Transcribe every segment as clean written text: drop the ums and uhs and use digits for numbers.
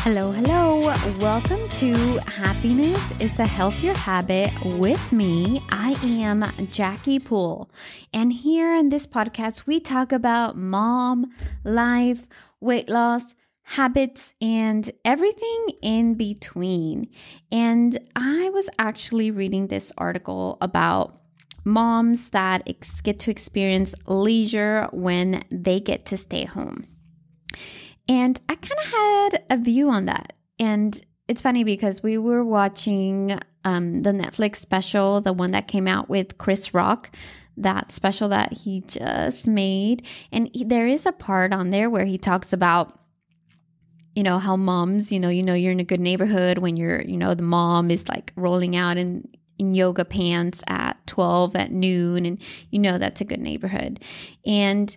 Hello, hello. Welcome to Happiness is a Healthier Habit with me. I am Jackie Poole. And here in this podcast, we talk about mom, life, weight loss, habits, and everything in between. And I was actually reading this article about moms that get to experience leisure when they get to stay home. And I kind of had a view on that. And it's funny because we were watching the Netflix special, the one that came out with Chris Rock, that special that he just made. And there is a part on there where he talks about, how moms, you're in a good neighborhood when the mom is like rolling out in yoga pants at 12 at noon. And that's a good neighborhood. And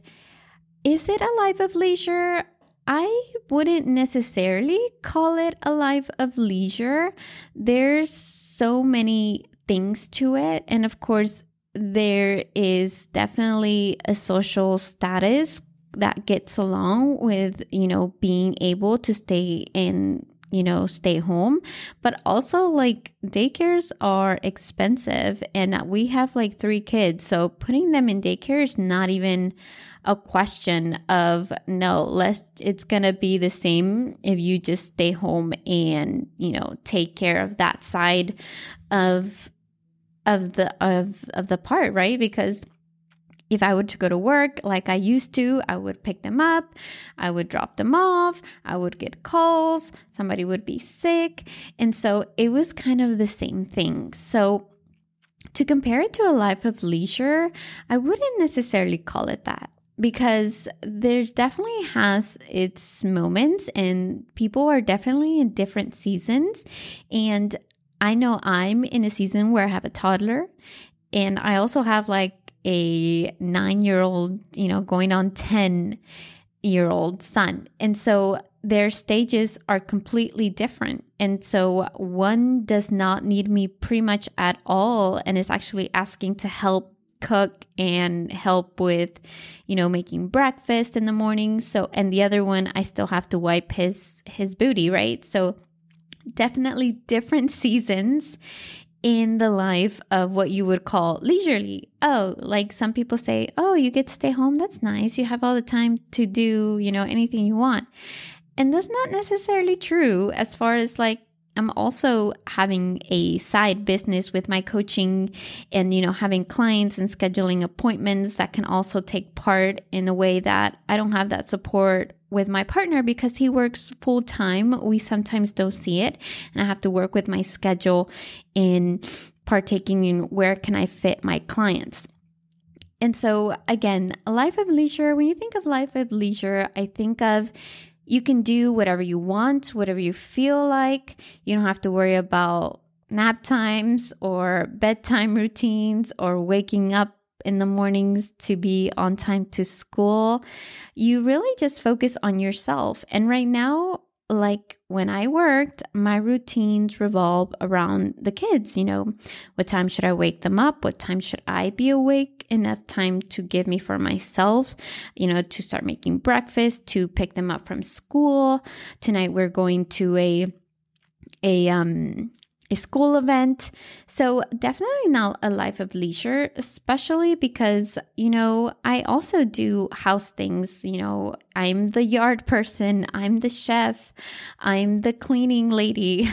is it a life of leisure? I wouldn't necessarily call it a life of leisure. There's so many things to it. And of course, there is definitely a social status that gets along with, being able to stay home. But also like daycares are expensive and we have like 3 kids. So putting them in daycare is not even a question of it's going to be the same if you just stay home and, take care of that side of the part, right? Because if I were to go to work like I used to, I would pick them up, I would drop them off, I would get calls, somebody would be sick. And so it was kind of the same thing. So to compare it to a life of leisure, I wouldn't necessarily call it that. Because there's definitely has its moments and people are definitely in different seasons. And I know I'm in a season where I have a toddler and I also have like a 9-year-old, going on 10-year-old son. And so their stages are completely different. And so one does not need me pretty much at all and is actually asking to help cook and help with, making breakfast in the morning. So, and the other one, I still have to wipe his booty, right? So definitely different seasons in the life of what you would call leisurely. Oh, like some people say, oh, you get to stay home. That's nice. You have all the time to do, anything you want. And that's not necessarily true as far as like, I'm also having a side business with my coaching and, having clients and scheduling appointments that can also take part in a way that I don't have that support with my partner because he works full time. We sometimes don't see it. And I have to work with my schedule in partaking in where can I fit my clients. And so again, a life of leisure, when you think of life of leisure, I think of you can do whatever you want, whatever you feel like. You don't have to worry about nap times or bedtime routines or waking up in the mornings to be on time to school. You really just focus on yourself. And right now, like when I worked, my routines revolve around the kids. What time should I wake them up? What time should I be awake? Enough time to give me for myself, to start making breakfast, to pick them up from school. Tonight we're going to a school event. So definitely not a life of leisure, especially because, I also do house things. I'm the yard person. I'm the chef. I'm the cleaning lady.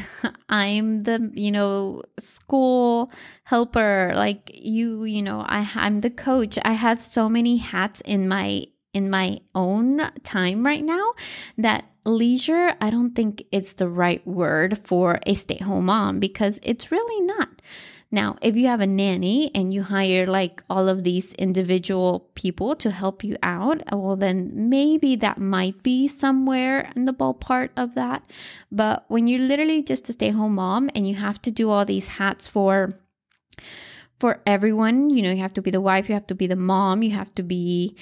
I'm the, school helper. Like I'm the coach. I have so many hats in my own time right now that leisure, I don't think it's the right word for a stay-at-home mom because it's really not. Now, if you have a nanny and you hire like all of these individual people to help you out, well, then maybe that might be somewhere in the ballpark of that. But when you're literally just a stay-at-home mom and you have to do all these hats for everyone, you have to be the wife, you have to be the mom, you have to be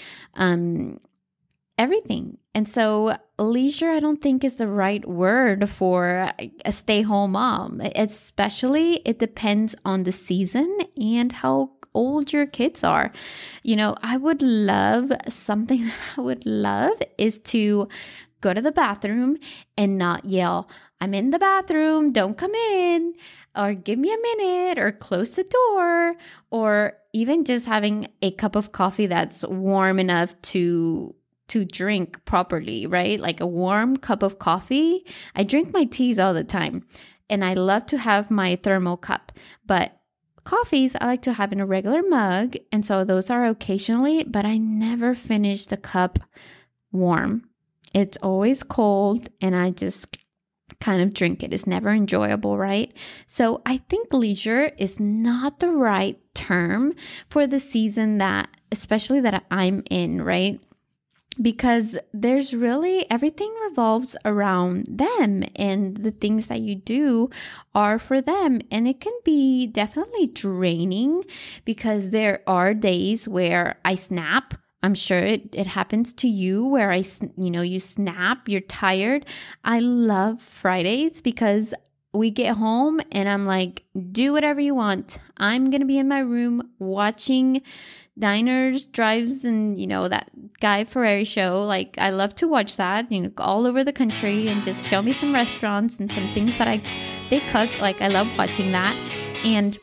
everything. And so leisure, I don't think is the right word for a stay-home mom. Especially, it depends on the season and how old your kids are. Something that I would love is to go to the bathroom and not yell, I'm in the bathroom, don't come in, or give me a minute, or close the door, or even just having a cup of coffee that's warm enough to drink properly, right? Like a warm cup of coffee. I drink my teas all the time, and I love to have my thermal cup, but coffees I like to have in a regular mug, and so those are occasionally, but I never finish the cup warm. It's always cold, and I just kind of drink it. It's never enjoyable, right? So I think leisure is not the right term for the season that, especially that I'm in, right? Because there's really, everything revolves around them, and the things that you do are for them. And it can be definitely draining, because there are days where I snap. I'm sure it happens to you, where you snap, you're tired. I love Fridays because we get home and I'm like, do whatever you want. I'm going to be in my room watching diners, drives, and that Guy Fieri show. Like, I love to watch that, all over the country, and just show me some restaurants and some things that they cook. Like, I love watching that. And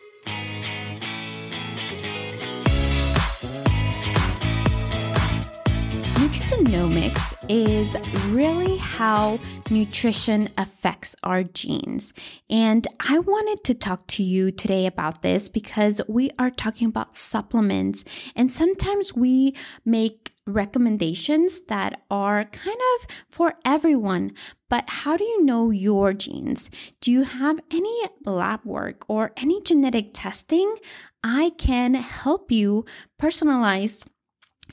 nutrigenomics is really how nutrition affects our genes. And I wanted to talk to you today about this because we are talking about supplements, and sometimes we make recommendations that are kind of for everyone. But how do you know your genes? Do you have any lab work or any genetic testing? I can help you personalize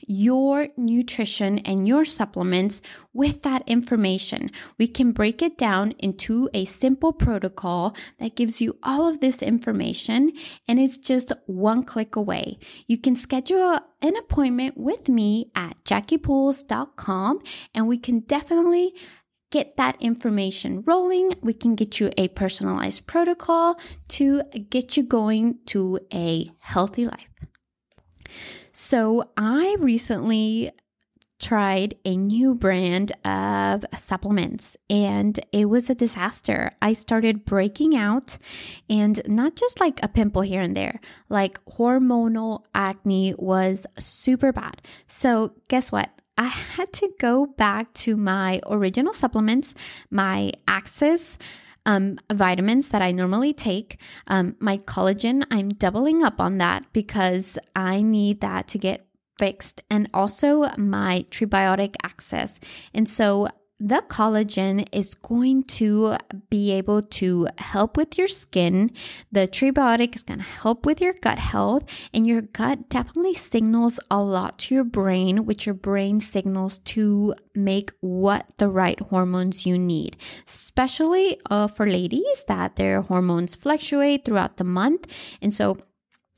your nutrition and your supplements with that information. We can break it down into a simple protocol that gives you all of this information, and it's just one click away. You can schedule an appointment with me at JackiePools.com, and we can definitely get that information rolling. We can get you a personalized protocol to get you going to a healthy life. So I recently tried a new brand of supplements, and it was a disaster. I started breaking out, and not just like a pimple here and there, like hormonal acne was super bad. So guess what? I had to go back to my original supplements, my Access vitamins that I normally take. My collagen, I'm doubling up on that because I need that to get fixed, and also my Prebiotic Access. And so the collagen is going to be able to help with your skin. The prebiotic is going to help with your gut health, and your gut definitely signals a lot to your brain, which your brain signals to make what the right hormones you need, especially for ladies that their hormones fluctuate throughout the month. And so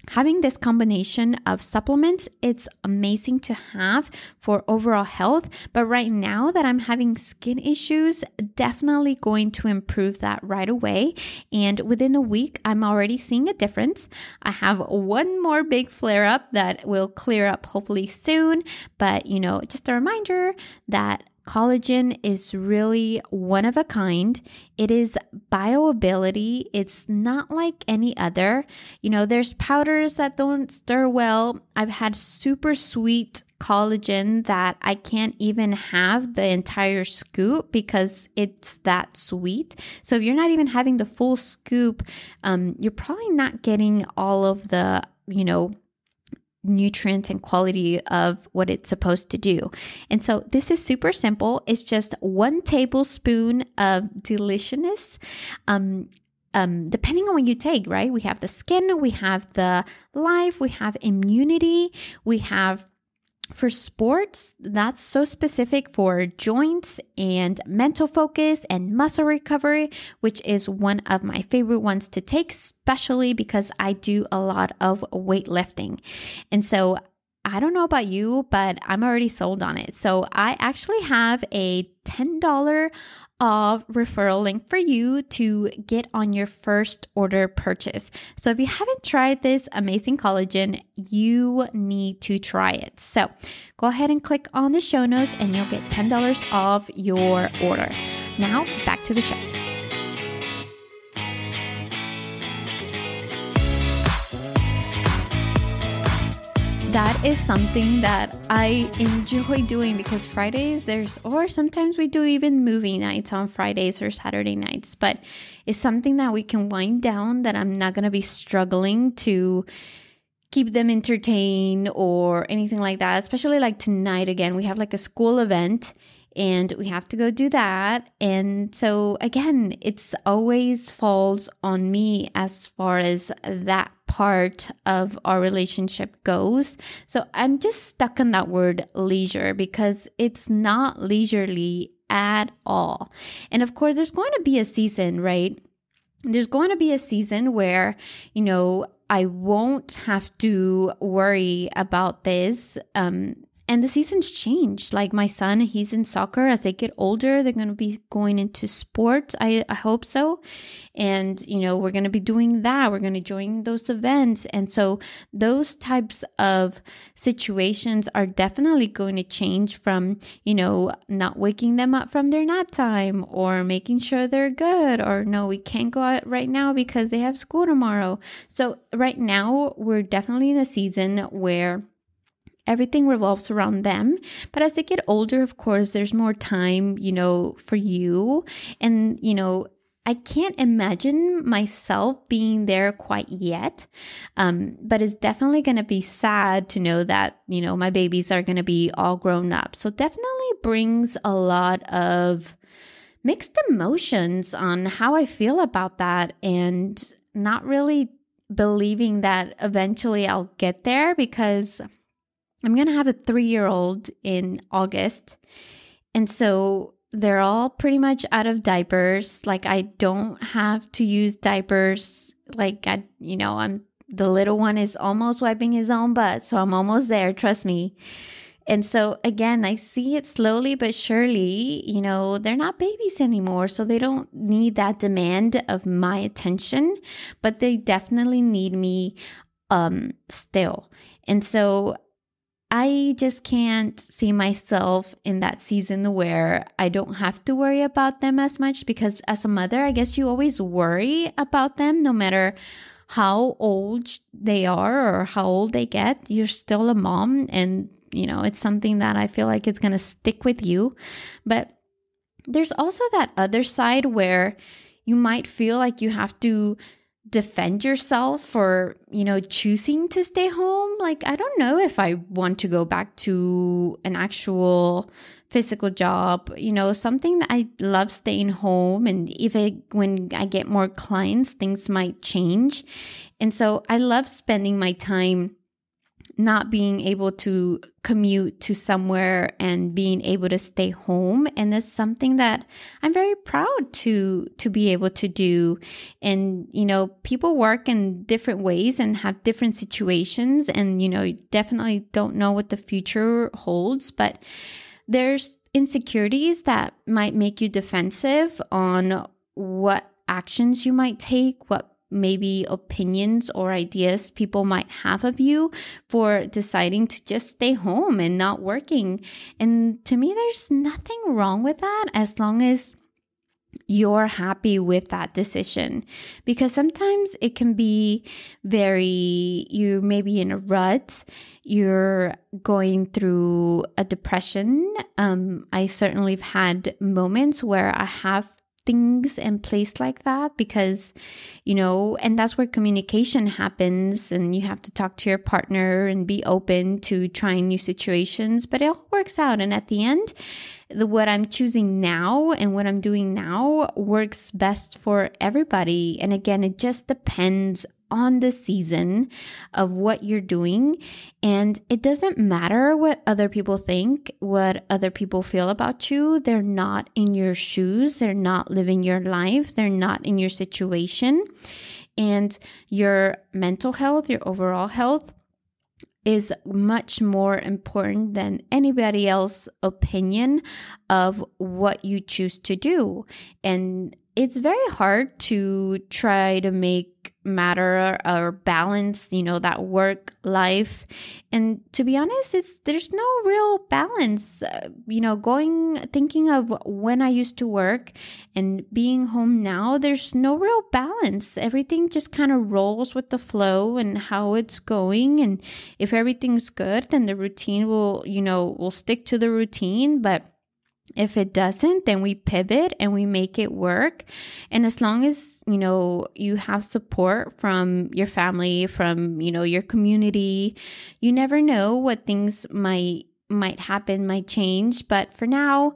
having this combination of supplements, it's amazing to have for overall health. But right now that I'm having skin issues, definitely going to improve that right away. And within a week, I'm already seeing a difference. I have one more big flare up that will clear up hopefully soon. But, just a reminder that collagen is really one of a kind. It is bioavailability. It's not like any other. There's powders that don't stir well. I've had super sweet collagen that I can't even have the entire scoop because it's that sweet. So if you're not even having the full scoop, you're probably not getting all of the, nutrients and quality of what it's supposed to do. And so this is super simple. It's just 1 tablespoon of deliciousness. Depending on what you take, right? We have the skin, we have the life, we have immunity, we have for sports, that's so specific for joints and mental focus and muscle recovery, which is one of my favorite ones to take, especially because I do a lot of weightlifting. And so I don't know about you, but I'm already sold on it. So I actually have a $10 off referral link for you to get on your first order purchase. So if you haven't tried this amazing collagen, you need to try it. So go ahead and click on the show notes and you'll get $10 off your order. Now back to the show. That is something that I enjoy doing because Fridays or sometimes we do even movie nights on Fridays or Saturday nights, but it's something that we can wind down, that I'm not going to be struggling to keep them entertained or anything like that. Especially like tonight, again, we have like a school event and we have to go do that. And so again, it's always falls on me as far as that part of our relationship goes. So I'm just stuck on that word leisure because it's not leisurely at all. And of course, there's going to be a season, right? There's going to be a season where, I won't have to worry about this. And the seasons change. Like my son, he's in soccer. As they get older, they're going to be going into sports. I hope so. And, we're going to be doing that. We're going to join those events. And so those types of situations are definitely going to change from, not waking them up from their nap time or making sure they're good, or no, we can't go out right now because they have school tomorrow. So right now, we're definitely in a season where everything revolves around them. But as they get older, of course, there's more time, for you. And, I can't imagine myself being there quite yet. But it's definitely going to be sad to know that, my babies are going to be all grown up. So definitely brings a lot of mixed emotions on how I feel about that, and not really believing that eventually I'll get there, because I'm going to have a 3-year-old in August. And so they're all pretty much out of diapers. Like I don't have to use diapers. Like I'm the little one is almost wiping his own butt. So I'm almost there. Trust me. And so again, I see it slowly but surely, they're not babies anymore. So they don't need that demand of my attention, but they definitely need me still. And so I just can't see myself in that season where I don't have to worry about them as much, because as a mother, I guess you always worry about them no matter how old they are or how old they get. You're still a mom, and it's something that I feel like it's going to stick with you. But there's also that other side where you might feel like you have to defend yourself for, choosing to stay home. Like, I don't know if I want to go back to an actual physical job, something that I love staying home. And when I get more clients, things might change. And so I love spending my time not being able to commute to somewhere and being able to stay home. And that's something that I'm very proud to be able to do. And, people work in different ways and have different situations. And, you definitely don't know what the future holds. But there's insecurities that might make you defensive on what actions you might take, what maybe opinions or ideas people might have of you for deciding to just stay home and not working. And to me, there's nothing wrong with that as long as you're happy with that decision. Because sometimes it can be you're maybe in a rut, you're going through a depression. I certainly have had moments where I have things in place like that, because, and that's where communication happens, and you have to talk to your partner and be open to trying new situations, but it all works out. And at the end, what I'm choosing now and what I'm doing now works best for everybody. And again, it just depends on the season of what you're doing. And it doesn't matter what other people think, what other people feel about you. They're not in your shoes. They're not living your life. They're not in your situation. And your mental health, your overall health, is much more important than anybody else's opinion of what you choose to do. And it's very hard to try to make matter or balance, that work life. And to be honest, there's no real balance. Thinking of when I used to work and being home now, there's no real balance. Everything just kind of rolls with the flow and how it's going. And if everything's good, then the routine will stick to the routine. But if it doesn't, then we pivot and we make it work. And as long as, you have support from your family, from, your community, you never know what things might happen, might change. But for now,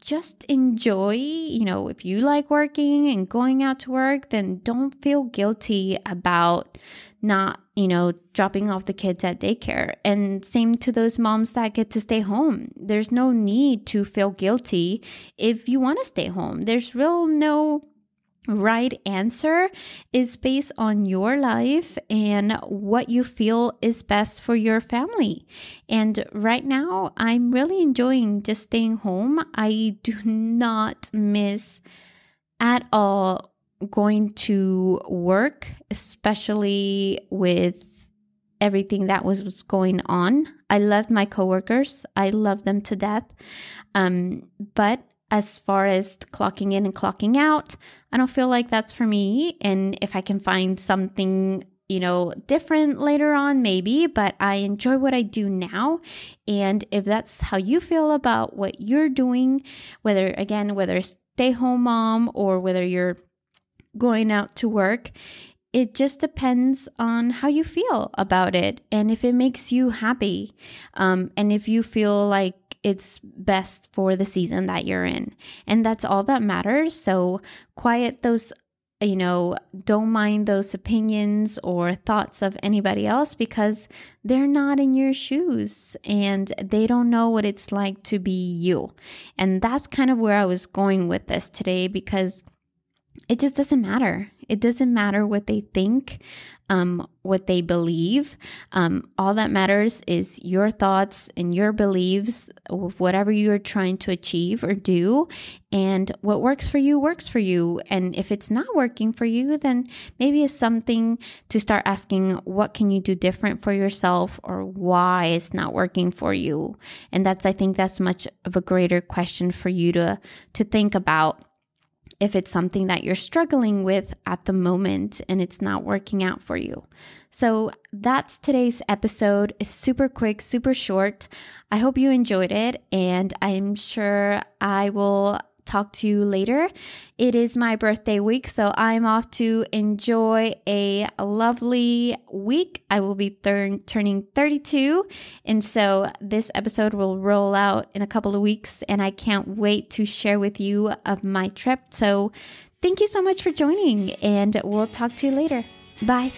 just enjoy. If you like working and going out to work, then don't feel guilty about not, dropping off the kids at daycare. And same to those moms that get to stay home. There's no need to feel guilty if you want to stay home. There's no right answer. Is based on your life and what you feel is best for your family. And right now, I'm really enjoying just staying home. I do not miss at all going to work, especially with everything that was going on. I loved my coworkers. I love them to death. But as far as clocking in and clocking out, I don't feel like that's for me. And if I can find something, different later on, maybe, but I enjoy what I do now. And if that's how you feel about what you're doing, whether stay home mom or whether you're going out to work, it just depends on how you feel about it and if it makes you happy, and if you feel like it's best for the season that you're in. And that's all that matters. So quiet those, don't mind those opinions or thoughts of anybody else, because they're not in your shoes and they don't know what it's like to be you. And that's kind of where I was going with this today, because it just doesn't matter. It doesn't matter what they think, what they believe. All that matters is your thoughts and your beliefs of whatever you're trying to achieve or do. And what works for you works for you. And if it's not working for you, then maybe it's something to start asking, what can you do different for yourself, or why it's not working for you? And I think that's much of a greater question for you to think about. If it's something that you're struggling with at the moment and it's not working out for you. So that's today's episode. It's super quick, super short. I hope you enjoyed it, and I'm sure I will talk to you later. It is my birthday week, so I'm off to enjoy a lovely week. I will be turning 32, and so this episode will roll out in a couple of weeks, and I can't wait to share with you of my trip. So thank you so much for joining, and we'll talk to you later. Bye.